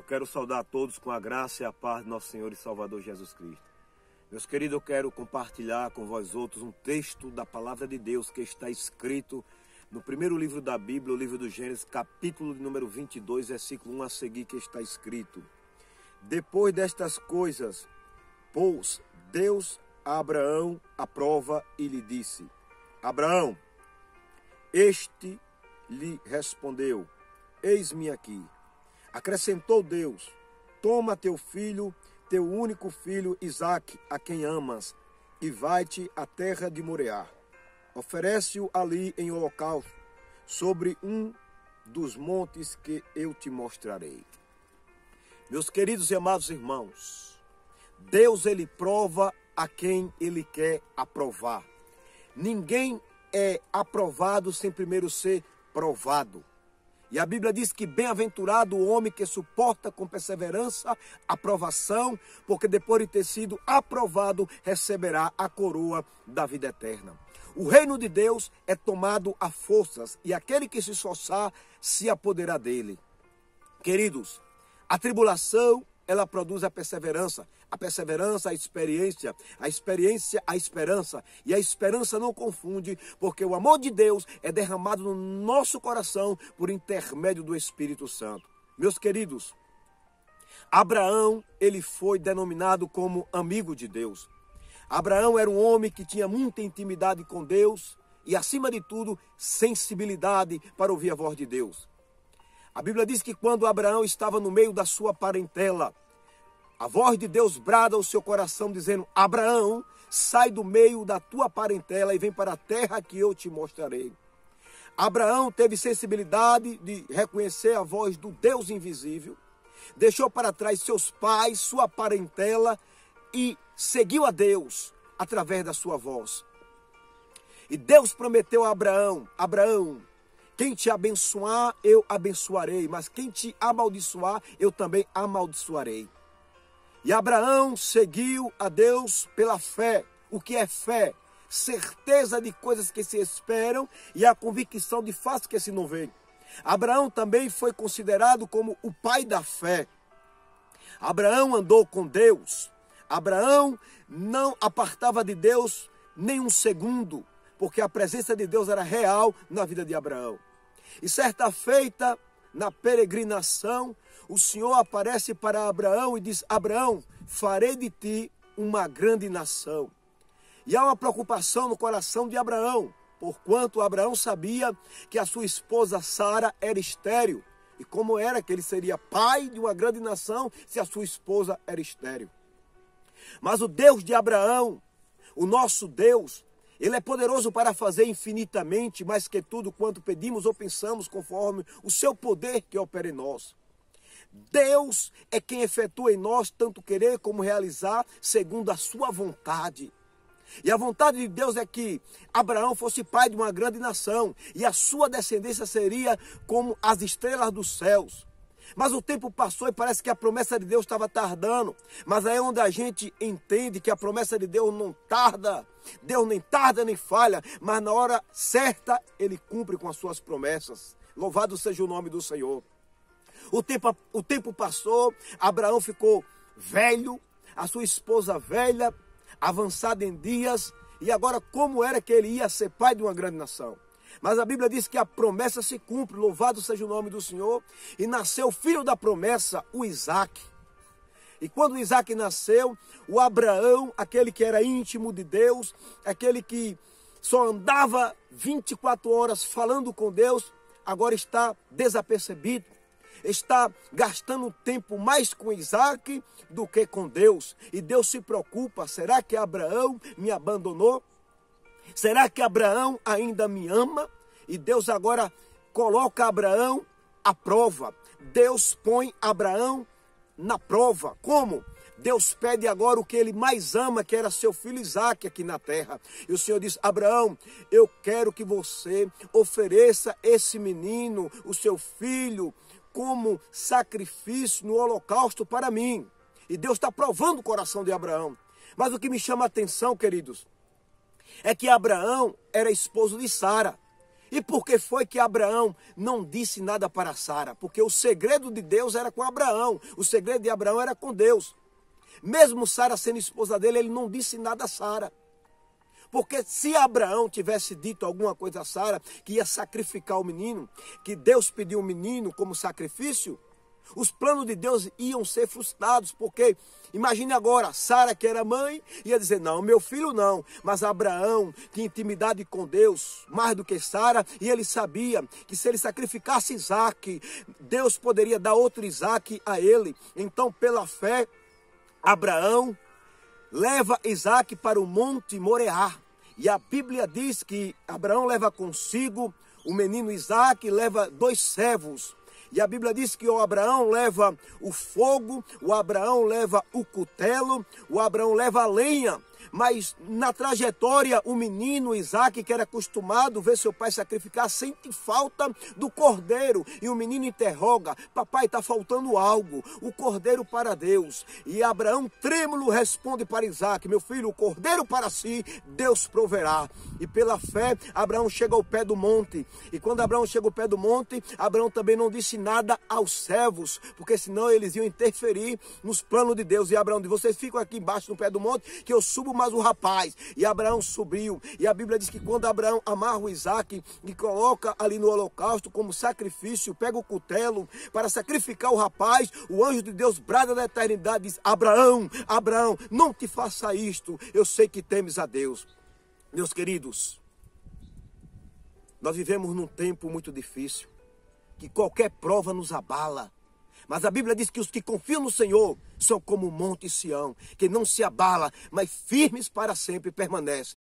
quero saudar a todos com a graça e a paz de nosso Senhor e Salvador Jesus Cristo. Meus queridos, eu quero compartilhar com vós outros um texto da palavra de Deus que está escrito no primeiro livro da Bíblia, o livro do Gênesis, capítulo de número 22, versículo 1 a seguir, que está escrito: Depois destas coisas, pôs Deus a Abraão à prova e lhe disse: Abraão, este lhe respondeu: Eis-me aqui. Acrescentou Deus: Toma teu filho, teu único filho Isaque, a quem amas, e vai-te à terra de Moreá. Oferece-o ali em holocausto, sobre um dos montes que eu te mostrarei. Meus queridos e amados irmãos, Deus, ele prova a quem ele quer aprovar. Ninguém é aprovado sem primeiro ser provado. E a Bíblia diz que bem-aventurado o homem que suporta com perseverança a provação, porque depois de ter sido aprovado, receberá a coroa da vida eterna. O reino de Deus é tomado a forças, e aquele que se esforçar se apoderará dele. Queridos, a tribulação, ela produz a perseverança, a experiência, a esperança. E a esperança não confunde, porque o amor de Deus é derramado no nosso coração por intermédio do Espírito Santo. Meus queridos, Abraão, ele foi denominado como amigo de Deus. Abraão era um homem que tinha muita intimidade com Deus e, acima de tudo, sensibilidade para ouvir a voz de Deus. A Bíblia diz que quando Abraão estava no meio da sua parentela, a voz de Deus brada ao seu coração dizendo: Abraão, sai do meio da tua parentela e vem para a terra que eu te mostrarei. Abraão teve sensibilidade de reconhecer a voz do Deus invisível, deixou para trás seus pais, sua parentela e seguiu a Deus através da sua voz. E Deus prometeu a Abraão: Abraão, quem te abençoar, eu abençoarei, mas quem te amaldiçoar, eu também amaldiçoarei. E Abraão seguiu a Deus pela fé. O que é fé? Certeza de coisas que se esperam e a convicção de fatos que se não veem. Abraão também foi considerado como o pai da fé. Abraão andou com Deus. Abraão não apartava de Deus nem um segundo, porque a presença de Deus era real na vida de Abraão. E certa feita, na peregrinação, o Senhor aparece para Abraão e diz: Abraão, farei de ti uma grande nação. E há uma preocupação no coração de Abraão, porquanto Abraão sabia que a sua esposa Sara era estéril. E como era que ele seria pai de uma grande nação se a sua esposa era estéril? Mas o Deus de Abraão, o nosso Deus, ele é poderoso para fazer infinitamente mais que tudo quanto pedimos ou pensamos, conforme o seu poder que opera em nós. Deus é quem efetua em nós tanto querer como realizar segundo a sua vontade. E a vontade de Deus é que Abraão fosse pai de uma grande nação e a sua descendência seria como as estrelas dos céus. Mas o tempo passou e parece que a promessa de Deus estava tardando. Mas aí é onde a gente entende que a promessa de Deus não tarda. Deus nem tarda nem falha, mas na hora certa ele cumpre com as suas promessas. Louvado seja o nome do Senhor. O tempo passou, Abraão ficou velho, a sua esposa velha, avançada em dias, e agora como era que ele ia ser pai de uma grande nação? Mas a Bíblia diz que a promessa se cumpre, louvado seja o nome do Senhor, e nasceu o filho da promessa, o Isaque. E quando o Isaque nasceu, o Abraão, aquele que era íntimo de Deus, aquele que só andava 24 horas falando com Deus, agora está desapercebido. Está gastando tempo mais com Isaque do que com Deus. E Deus se preocupa: será que Abraão me abandonou? Será que Abraão ainda me ama? E Deus agora coloca Abraão à prova. Deus põe Abraão na prova. Como? Deus pede agora o que ele mais ama, que era seu filho Isaque aqui na terra. E o Senhor diz: Abraão, eu quero que você ofereça esse menino, o seu filho, como sacrifício no holocausto para mim. E Deus está provando o coração de Abraão. Mas o que me chama a atenção, queridos, é que Abraão era esposo de Sara. E por que foi que Abraão não disse nada para Sara? Porque o segredo de Deus era com Abraão. O segredo de Abraão era com Deus. Mesmo Sara sendo esposa dele, ele não disse nada a Sara. Porque se Abraão tivesse dito alguma coisa a Sara, que ia sacrificar o menino, que Deus pediu um menino como sacrifício, os planos de Deus iam ser frustrados. Porque, imagine agora, Sara, que era mãe, ia dizer, não, meu filho não. Mas Abraão tinha intimidade com Deus, mais do que Sara, e ele sabia que se ele sacrificasse Isaque, Deus poderia dar outro Isaque a ele. Então, pela fé, Abraão leva Isaque para o monte Moreá. E a Bíblia diz que Abraão leva consigo o menino Isaque, leva 2 servos. E a Bíblia diz que o Abraão leva o fogo, o Abraão leva o cutelo, o Abraão leva a lenha. Mas na trajetória, o menino Isaque, que era acostumado a ver seu pai sacrificar, sente falta do cordeiro. E o menino interroga, papai, está faltando algo, o cordeiro para Deus. E Abraão, trêmulo, responde para Isaque, meu filho, o cordeiro para si, Deus proverá. E pela fé, Abraão chega ao pé do monte. E quando Abraão chega ao pé do monte, Abraão também não disse nada aos servos, porque senão eles iam interferir nos planos de Deus. E Abraão disse, vocês ficam aqui embaixo no pé do monte, que eu subo mais o rapaz. E Abraão subiu. E a Bíblia diz que quando Abraão amarra o Isaque e coloca ali no holocausto como sacrifício, pega o cutelo para sacrificar o rapaz, o anjo de Deus brada da eternidade, diz, Abraão, Abraão, não te faça isto, eu sei que temes a Deus. Meus queridos, nós vivemos num tempo muito difícil, que qualquer prova nos abala. Mas a Bíblia diz que os que confiam no Senhor são como o monte Sião, que não se abala, mas firmes para sempre permanecem.